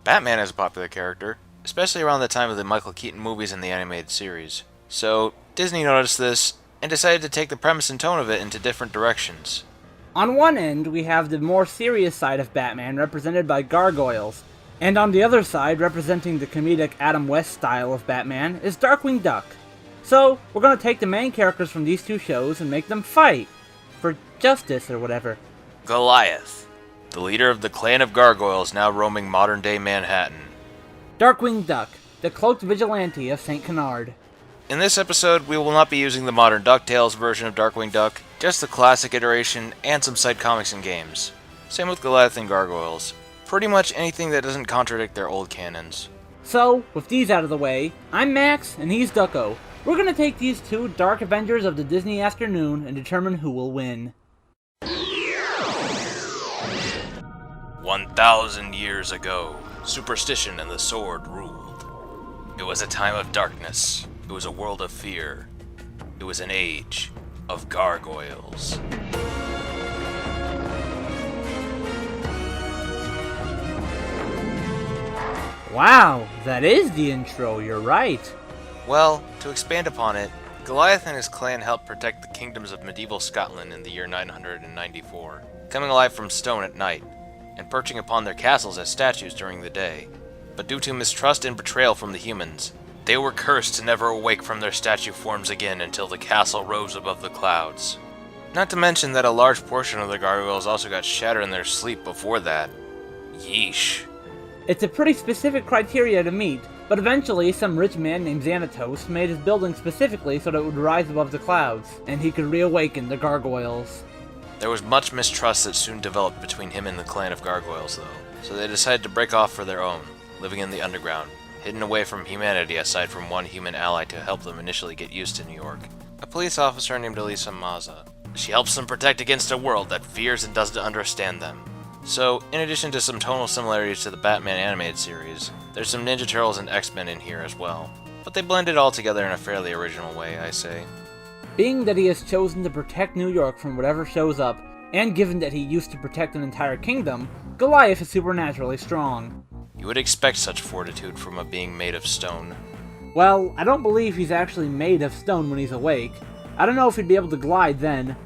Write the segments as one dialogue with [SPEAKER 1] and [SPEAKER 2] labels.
[SPEAKER 1] Batman is a popular character, especially around the time of the Michael Keaton movies and the animated series. So, Disney noticed this and decided to take the premise and tone of it into different directions.
[SPEAKER 2] On one end, we have the more serious side of Batman represented by Gargoyles, and on the other side, representing the comedic Adam West style of Batman, is Darkwing Duck. So, we're going to take the main characters from these two shows and make them fight for justice or whatever.
[SPEAKER 1] Goliath, the leader of the clan of Gargoyles now roaming modern-day Manhattan.
[SPEAKER 2] Darkwing Duck, the cloaked vigilante of St. Canard.
[SPEAKER 1] In this episode, we will not be using the modern DuckTales version of Darkwing Duck, just the classic iteration and some side comics and games. Same with Goliath and Gargoyles. Pretty much anything that doesn't contradict their old canons.
[SPEAKER 2] So, with these out of the way, I'm Max and he's Ducko. We're gonna take these two dark Avengers of the Disney afternoon and determine who will win.
[SPEAKER 1] 1,000 years ago, superstition and the sword ruled. It was a time of darkness. It was a world of fear. It was an age of gargoyles.
[SPEAKER 2] Wow, that is the intro, you're right.
[SPEAKER 1] Well, to expand upon it, Goliath and his clan helped protect the kingdoms of medieval Scotland in the year 994, coming alive from stone at night, and perching upon their castles as statues during the day. But due to mistrust and betrayal from the humans, they were cursed to never awake from their statue forms again until the castle rose above the clouds. Not to mention that a large portion of the gargoyles also got shattered in their sleep before that. Yeesh.
[SPEAKER 2] It's a pretty specific criteria to meet, but eventually some rich man named Xanatos made his building specifically so that it would rise above the clouds, and he could reawaken the gargoyles.
[SPEAKER 1] There was much mistrust that soon developed between him and the clan of gargoyles though, so they decided to break off for their own, living in the underground, hidden away from humanity aside from one human ally to help them initially get used to New York. A police officer named Elisa Maza. She helps them protect against a world that fears and doesn't understand them. So, in addition to some tonal similarities to the Batman animated series, there's some Ninja Turtles and X-Men in here as well. But they blend it all together in a fairly original way, I say.
[SPEAKER 2] Being that he has chosen to protect New York from whatever shows up, and given that he used to protect an entire kingdom, Goliath is supernaturally strong.
[SPEAKER 1] You would expect such fortitude from a being made of stone.
[SPEAKER 2] Well, I don't believe he's actually made of stone when he's awake. I don't know if he'd be able to glide then.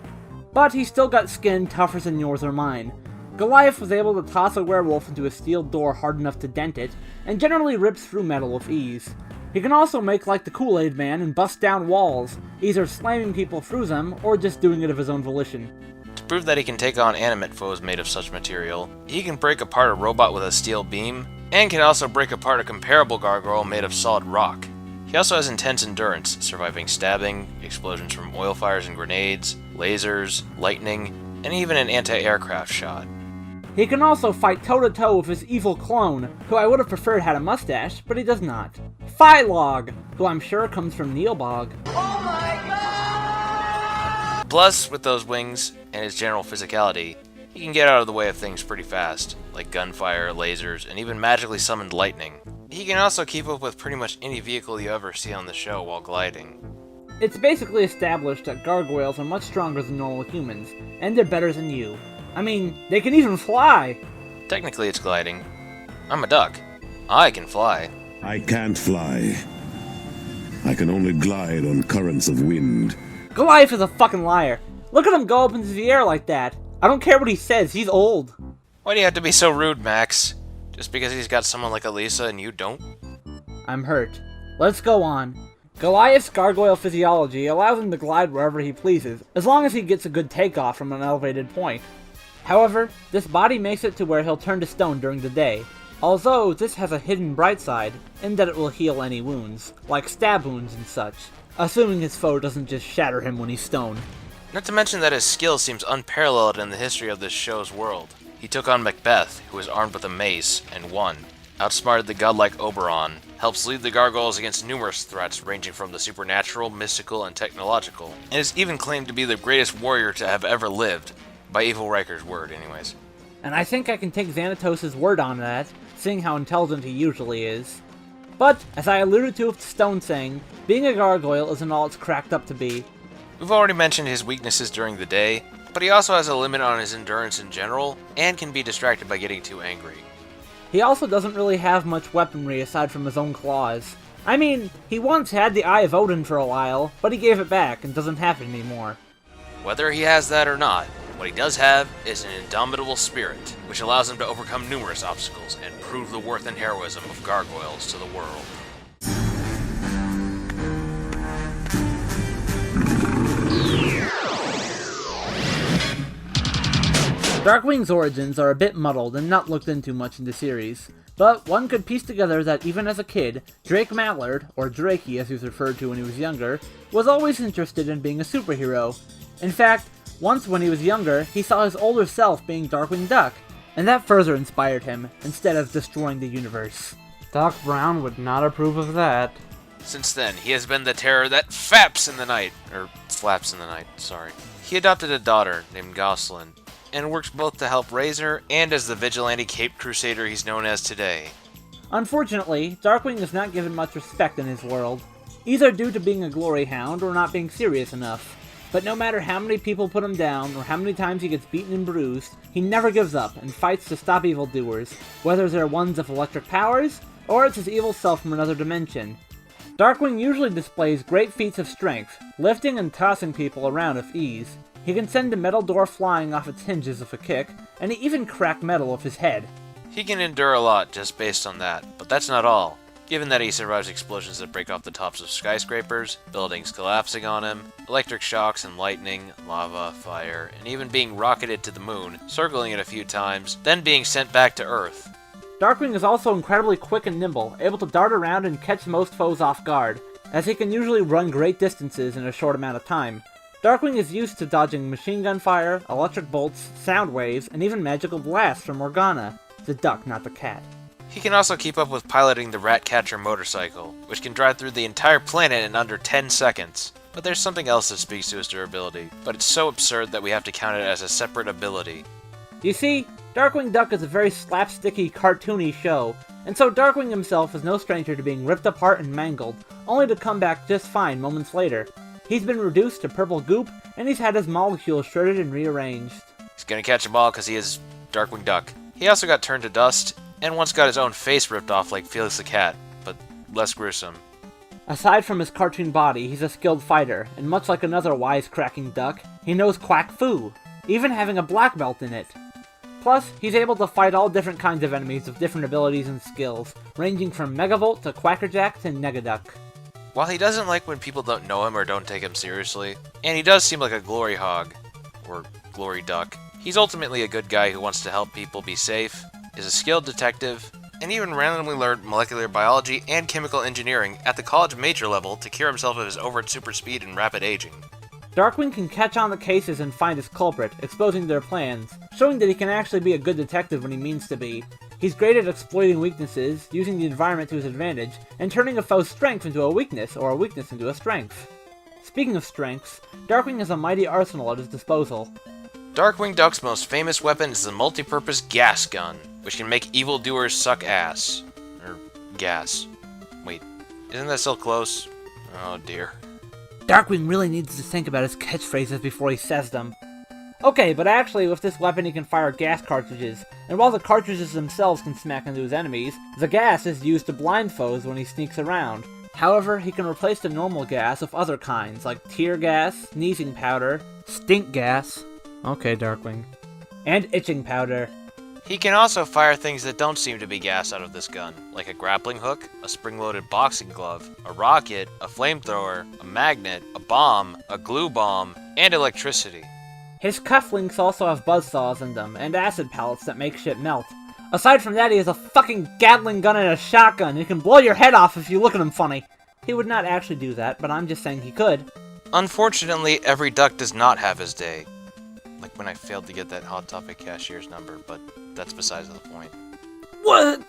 [SPEAKER 2] But he's still got skin tougher than yours or mine. Goliath was able to toss a werewolf into a steel door hard enough to dent it, and generally rips through metal with ease. He can also make like the Kool-Aid Man and bust down walls, either slamming people through them, or just doing it of his own volition.
[SPEAKER 1] To prove that he can take on animate foes made of such material, he can break apart a robot with a steel beam, and can also break apart a comparable gargoyle made of solid rock. He also has intense endurance, surviving stabbing, explosions from oil fires and grenades, lasers, lightning, and even an anti-aircraft shot.
[SPEAKER 2] He can also fight toe-to-toe with his evil clone, who I would have preferred had a mustache, but he does not. Phylog, who I'm sure comes from Neilbog.
[SPEAKER 3] Oh my god!
[SPEAKER 1] Plus, with those wings and his general physicality, he can get out of the way of things pretty fast, like gunfire, lasers, and even magically summoned lightning. He can also keep up with pretty much any vehicle you ever see on the show while gliding.
[SPEAKER 2] It's basically established that gargoyles are much stronger than normal humans, and they're better than you. I mean, they can even fly!
[SPEAKER 1] Technically it's gliding. I'm a duck. I can fly.
[SPEAKER 4] I can't fly. I can only glide on currents of wind.
[SPEAKER 2] Goliath is a fucking liar. Look at him go up into the air like that. I don't care what he says, he's old.
[SPEAKER 1] Why do you have to be so rude, Max? Just because he's got someone like Elisa and you don't?
[SPEAKER 2] I'm hurt. Let's go on. Goliath's gargoyle physiology allows him to glide wherever he pleases, as long as he gets a good takeoff from an elevated point. However, this body makes it to where he'll turn to stone during the day, although this has a hidden bright side, in that it will heal any wounds, like stab wounds and such, assuming his foe doesn't just shatter him when he's stoned.
[SPEAKER 1] Not to mention that his skill seems unparalleled in the history of this show's world. He took on Macbeth, who was armed with a mace, and won. Outsmarted the godlike Oberon, helps lead the gargoyles against numerous threats ranging from the supernatural, mystical, and technological, and is even claimed to be the greatest warrior to have ever lived. By Evil Riker's word, anyways.
[SPEAKER 2] And I think I can take Xanatos' word on that, seeing how intelligent he usually is. But, as I alluded to with the stone saying, being a gargoyle isn't all it's cracked up to be.
[SPEAKER 1] We've already mentioned his weaknesses during the day, but he also has a limit on his endurance in general, and can be distracted by getting too angry.
[SPEAKER 2] He also doesn't really have much weaponry aside from his own claws. I mean, he once had the Eye of Odin for a while, but he gave it back and doesn't have it anymore.
[SPEAKER 1] Whether he has that or not, what he does have is an indomitable spirit, which allows him to overcome numerous obstacles and prove the worth and heroism of gargoyles to the world.
[SPEAKER 2] Darkwing's origins are a bit muddled and not looked into much in the series, but one could piece together that even as a kid, Drake Mallard, or Drakey as he was referred to when he was younger, was always interested in being a superhero. In fact, once when he was younger, he saw his older self being Darkwing Duck, and that further inspired him, instead of destroying the universe. Doc Brown would not approve of that.
[SPEAKER 1] Since then, he has been the terror that faps in the night, or flaps in the night, sorry. He adopted a daughter named Gosselin, and works both to help raise her and as the vigilante Cape Crusader he's known as today.
[SPEAKER 2] Unfortunately, Darkwing is not given much respect in his world, either due to being a glory hound or not being serious enough. But no matter how many people put him down, or how many times he gets beaten and bruised, he never gives up and fights to stop evildoers, whether they're ones of electric powers, or it's his evil self from another dimension. Darkwing usually displays great feats of strength, lifting and tossing people around with ease. He can send a metal door flying off its hinges with a kick, and he even cracked metal with his head.
[SPEAKER 1] He can endure a lot just based on that, but that's not all. Given that he survives explosions that break off the tops of skyscrapers, buildings collapsing on him, electric shocks and lightning, lava, fire, and even being rocketed to the moon, circling it a few times, then being sent back to Earth.
[SPEAKER 2] Darkwing is also incredibly quick and nimble, able to dart around and catch most foes off guard, as he can usually run great distances in a short amount of time. Darkwing is used to dodging machine gun fire, electric bolts, sound waves, and even magical blasts from Morgana. The duck, not the cat.
[SPEAKER 1] He can also keep up with piloting the Ratcatcher motorcycle, which can drive through the entire planet in under 10 seconds. But there's something else that speaks to his durability, but it's so absurd that we have to count it as a separate ability.
[SPEAKER 2] You see, Darkwing Duck is a very slapsticky, cartoony show, and so Darkwing himself is no stranger to being ripped apart and mangled, only to come back just fine moments later. He's been reduced to purple goop, and he's had his molecules shredded and rearranged.
[SPEAKER 1] He's gonna catch them all because he is Darkwing Duck. He also got turned to dust, and once got his own face ripped off like Felix the Cat, but less gruesome.
[SPEAKER 2] Aside from his cartoon body, he's a skilled fighter, and much like another wisecracking duck, he knows Quack Fu, even having a black belt in it. Plus, he's able to fight all different kinds of enemies with different abilities and skills, ranging from Megavolt to Quackerjack to Negaduck.
[SPEAKER 1] While he doesn't like when people don't know him or don't take him seriously, and he does seem like a glory hog, or glory duck, he's ultimately a good guy who wants to help people be safe, is a skilled detective, and even randomly learned molecular biology and chemical engineering at the college major level to cure himself of his overt super speed and rapid aging.
[SPEAKER 2] Darkwing can catch on the cases and find his culprit, exposing their plans, showing that he can actually be a good detective when he means to be. He's great at exploiting weaknesses, using the environment to his advantage, and turning a foe's strength into a weakness, or a weakness into a strength. Speaking of strengths, Darkwing has a mighty arsenal at his disposal.
[SPEAKER 1] Darkwing Duck's most famous weapon is the multi-purpose gas gun, which can make evildoers suck ass. Or gas. Wait, isn't that still close? Oh dear.
[SPEAKER 2] Darkwing really needs to think about his catchphrases before he says them. Okay, but actually with this weapon he can fire gas cartridges, and while the cartridges themselves can smack into his enemies, the gas is used to blind foes when he sneaks around. However, he can replace the normal gas with other kinds, like tear gas, sneezing powder, stink gas, okay Darkwing, and itching powder.
[SPEAKER 1] He can also fire things that don't seem to be gas out of this gun, like a grappling hook, a spring-loaded boxing glove, a rocket, a flamethrower, a magnet, a bomb, a glue bomb, and electricity.
[SPEAKER 2] His cufflinks also have buzzsaws in them, and acid pellets that make shit melt. Aside from that, he has a fucking Gatling gun and a shotgun. He can blow your head off if you look at him funny. He would not actually do that, but I'm just saying he could.
[SPEAKER 1] Unfortunately, every duck does not have his day. Like when I failed to get that Hot Topic cashier's number, but that's besides the point.
[SPEAKER 2] What?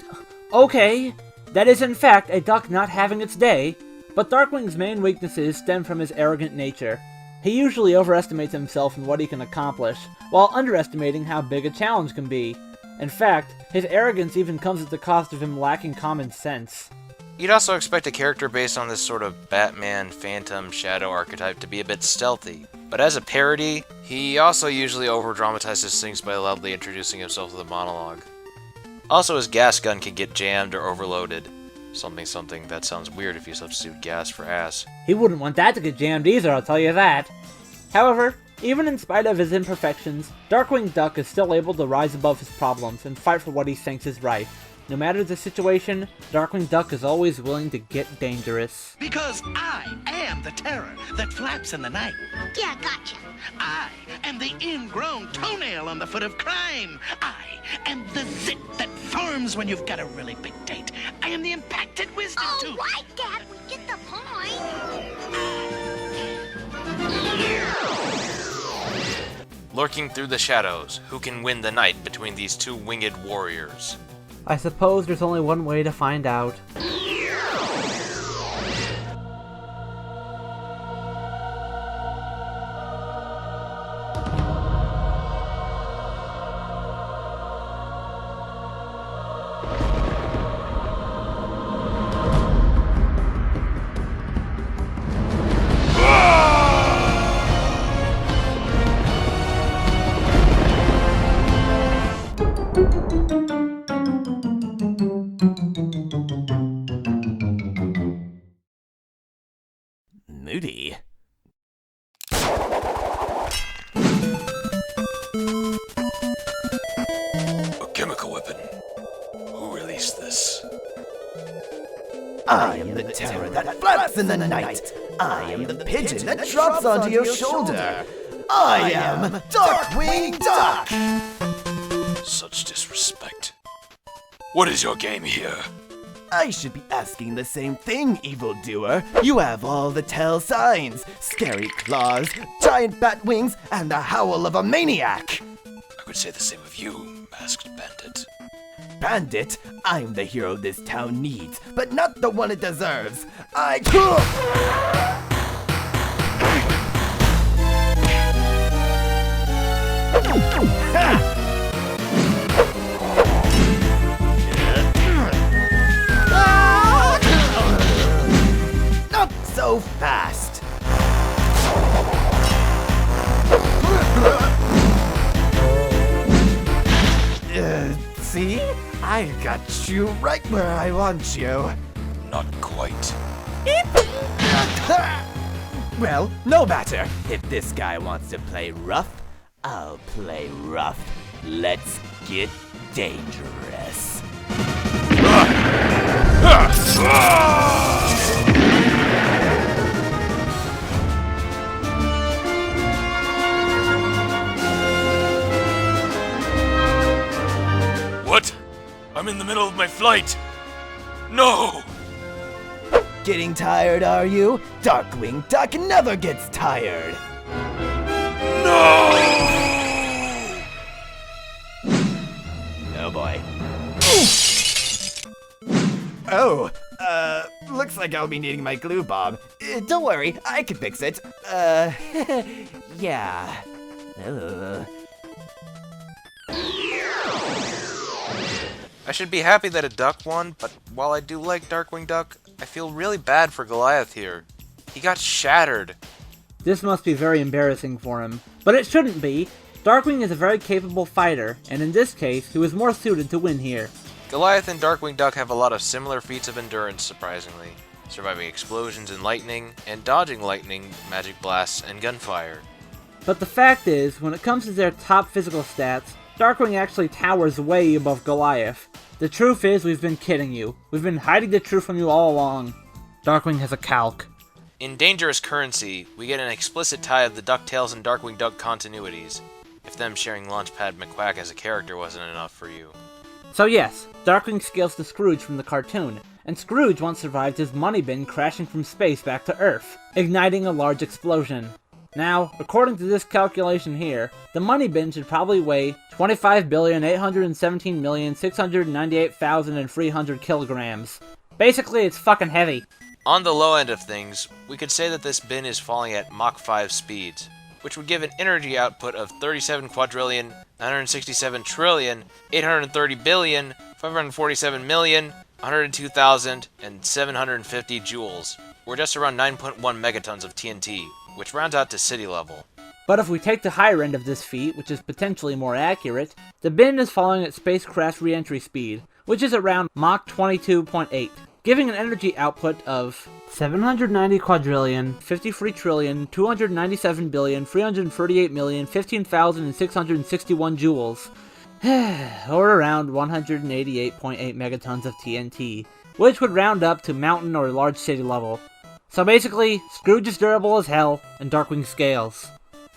[SPEAKER 2] Okay, that is in fact a duck not having its day, but Darkwing's main weaknesses stem from his arrogant nature. He usually overestimates himself and what he can accomplish, while underestimating how big a challenge can be. In fact, his arrogance even comes at the cost of him lacking common sense.
[SPEAKER 1] You'd also expect a character based on this sort of Batman, Phantom, Shadow archetype to be a bit stealthy. But as a parody, he also usually over-dramatizes things by loudly introducing himself with a monologue. Also, his gas gun can get jammed or overloaded. Something, that sounds weird if you substitute gas for ass.
[SPEAKER 2] He wouldn't want that to get jammed either, I'll tell you that. However, even in spite of his imperfections, Darkwing Duck is still able to rise above his problems and fight for what he thinks is right. No matter the situation, Darkwing Duck is always willing to get dangerous.
[SPEAKER 5] Because I am the terror that flaps in the night.
[SPEAKER 3] Yeah, gotcha.
[SPEAKER 5] I am the ingrown toenail on the foot of crime. I am the zit that forms when you've got a really big date. I am the impacted wisdom tooth.
[SPEAKER 3] All right, Dad, we get the point.
[SPEAKER 1] Lurking through the shadows, who can win the night between these two winged warriors?
[SPEAKER 2] I suppose there's only one way to find out.
[SPEAKER 6] Moody.
[SPEAKER 1] A chemical weapon. Who released this?
[SPEAKER 6] I am the terror that flaps in the night. I am the pigeon that drops onto your shoulder. I am Darkwing Duck!
[SPEAKER 1] Such disrespect. What is your game here?
[SPEAKER 6] I should be asking the same thing, evildoer. You have all the tell signs. Scary claws, giant bat wings, and the howl of a maniac.
[SPEAKER 1] I could say the same of you, masked bandit.
[SPEAKER 6] Bandit, I'm the hero this town needs, but not the one it deserves. I... Not so fast. See? I got you right where I want you.
[SPEAKER 1] Not quite.
[SPEAKER 6] Well, no matter. If this guy wants to play rough, I'll play rough. Let's get dangerous.
[SPEAKER 1] What? I'm in the middle of my flight. No!
[SPEAKER 6] Getting tired, are you? Darkwing Duck never gets tired.
[SPEAKER 1] No!
[SPEAKER 6] Oh boy. Oh, looks like I'll be needing my glue bomb. Don't worry, I can fix it. Yeah.
[SPEAKER 1] I should be happy that a duck won, but while I do like Darkwing Duck, I feel really bad for Goliath here. He got shattered.
[SPEAKER 2] This must be very embarrassing for him. But it shouldn't be. Darkwing is a very capable fighter, and in this case, he was more suited to win here.
[SPEAKER 1] Goliath and Darkwing Duck have a lot of similar feats of endurance, surprisingly. Surviving explosions and lightning, and dodging lightning, magic blasts, and gunfire.
[SPEAKER 2] But the fact is, when it comes to their top physical stats, Darkwing actually towers way above Goliath. The truth is, we've been kidding you. We've been hiding the truth from you all along. Darkwing has a calc.
[SPEAKER 1] In Dangerous Currency, we get an explicit tie of the DuckTales and Darkwing Duck continuities, if them sharing Launchpad McQuack as a character wasn't enough for you.
[SPEAKER 2] So yes, Darkwing scales to Scrooge from the cartoon, and Scrooge once survived his money bin crashing from space back to Earth, igniting a large explosion. Now, according to this calculation here, the money bin should probably weigh 25,817,698,300 kilograms. Basically, it's fucking heavy.
[SPEAKER 1] On the low end of things, we could say that this bin is falling at Mach 5 speeds, which would give an energy output of 37,967,830,547,102,750 joules, or just around 9.1 megatons of TNT, which rounds out to city level.
[SPEAKER 2] But if we take the higher end of this feat, which is potentially more accurate, the bin is falling at spacecraft re-entry speed, which is around Mach 22.8, giving an energy output of 790 quadrillion, 53 trillion, 297 billion, 338 million, 15,661 joules, or around 188.8 megatons of TNT, which would round up to mountain or large city level. So basically, Scrooge is durable as hell, and Darkwing scales.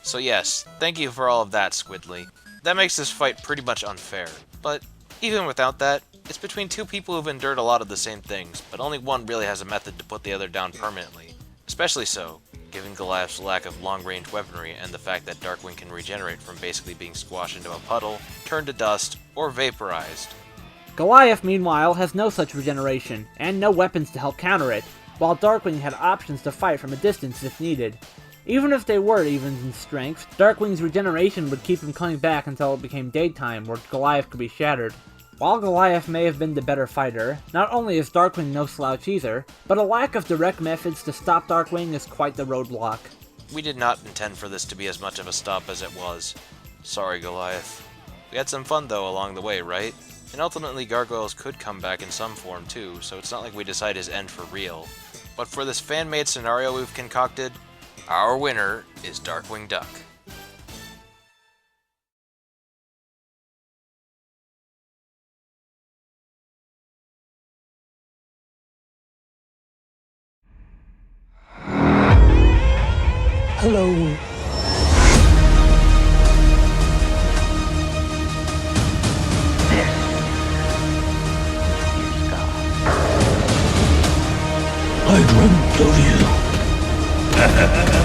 [SPEAKER 1] So yes, thank you for all of that, Squidly. That makes this fight pretty much unfair, but even without that, it's between two people who've endured a lot of the same things, but only one really has a method to put the other down permanently. Especially so, given Goliath's lack of long-range weaponry and the fact that Darkwing can regenerate from basically being squashed into a puddle, turned to dust, or vaporized.
[SPEAKER 2] Goliath, meanwhile, has no such regeneration, and no weapons to help counter it, while Darkwing had options to fight from a distance if needed. Even if they were evens in strength, Darkwing's regeneration would keep him coming back until it became daytime, where Goliath could be shattered. While Goliath may have been the better fighter, not only is Darkwing no slouch either, but a lack of direct methods to stop Darkwing is quite the roadblock.
[SPEAKER 1] We did not intend for this to be as much of a stop as it was. Sorry, Goliath. We had some fun though along the way, right? And ultimately Gargoyles could come back in some form too, so it's not like we decide his end for real. But for this fan-made scenario we've concocted, our winner is Darkwing Duck.
[SPEAKER 7] Hello. I dreamt of you.